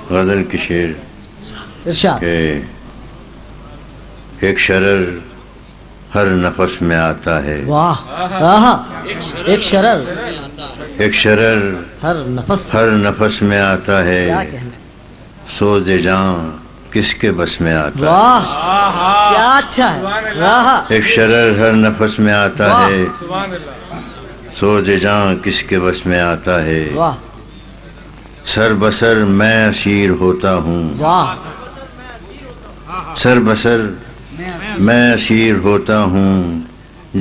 غزل کی شعر ارشاد. کہ ایک شرر ہر نفس میں آتا ہے، واہ ایک شرر ایک شرر ہر نفس. ہر نفس میں آتا ہے، کیا کہنا. سوز جان کس کے بس میں آتا ہے. واہ کیا اچھا ہے. واہ ایک شرر ہر نفس میں آتا واہ. ہے، سوز جان کس کے بس میں آتا ہے. واہ سر بسر میں اسیر ہوتا ہوں، واہ سر بسر میں اسیر ہوتا ہوں،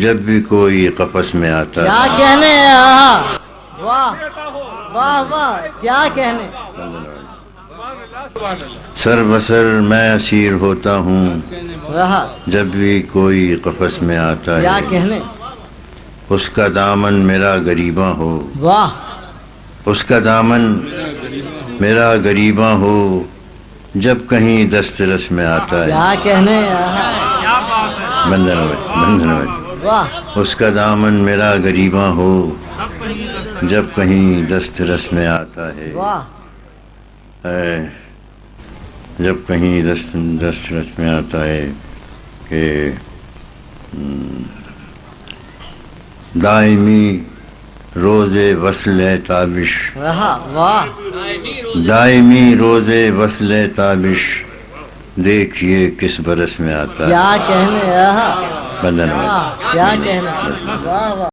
جب بھی کوئی قفس میں آتا کیا ہے. کہنے. واہ واہ واہ کیا کہنے. سر بسر میں اسیر ہوتا ہوں، واہ جب بھی کوئی قفس میں آتا کیا ہے. کہنے. اس کا دامن میرا غریباں ہو، واہ اس کا دامن میرا غریباں ہو، جب کہیں دسترس میں آتا ہے. کیا کہنے. بندن ہوئے. واہ اس کا دامن میرا غریباں ہو، جب کہیں دسترس میں آتا ہے. واہ ہے جب کہیں دسترس میں آتا ہے کہ دائمی روز وصل تابش، واہ واہ دائمی روز وصل تابش، دیکھیے کس برس میں آتا ہے. کیا کہنے. بندن ہوئے. کیا کہنے. واہ واہ